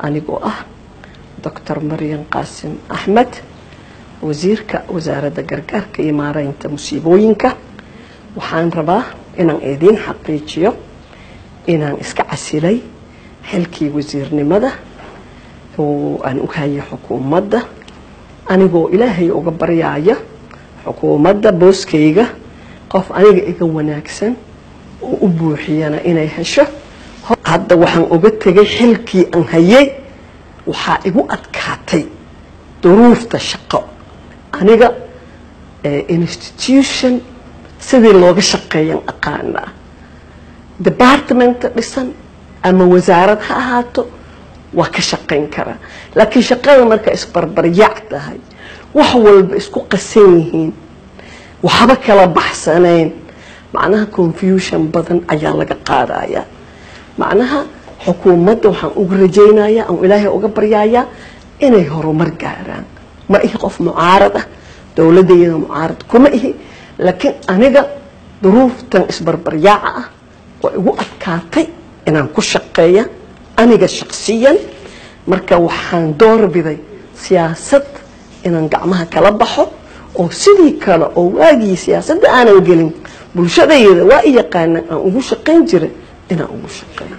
anigoo ah Dr. Maryam Qaasim Axmed wasiirka wasaaradda gargaarka iyo maareynta musiibooyinka waxaan rabaa inaan idin xaqiijiyo inaan iska casilay xilkii wasiirnimada oo aan u hayay xukuumadda anigoo Ilaahay uga baryaaya xukuumadda booskayga qof aniga iga wanaagsan oo u buuxiyana inay hesho hadda waxaan uga tagay xilkii aan hayay waxaa igu adkaatay duruufta shaqo aniga institution sidii looga shaqeeyan aqaana department dhisan ama wasaarad ha ahaato waa ka shaqeyn kara laakiin shaqada marka isbarbaryac tahay wax walba isku qasan yihiin waxba kala baxsaneen macnaha confusion badan ayaa laga qaadaya macnaha xukuumadda waxaan ugu rajaynayaa aan Ilaahay uga baryaaya inay horumar gaaraan ma ihi qof mucaarad ah dawladdeeda mucaarad kuma ihi laakiin aniga duruuftan isbarbaryaaca ah oo igu adkaatay inaan ku shaqeeyo aniga shakhsiyan marka waxaan doorbiday siyaasad inaan gacmaha kala baxo oo sidii kale oo waagii siyaasadda aanan gelin bulshadayda waa yaqaan aan ugu shaqeyn jiray inaan ugu shaqeeyo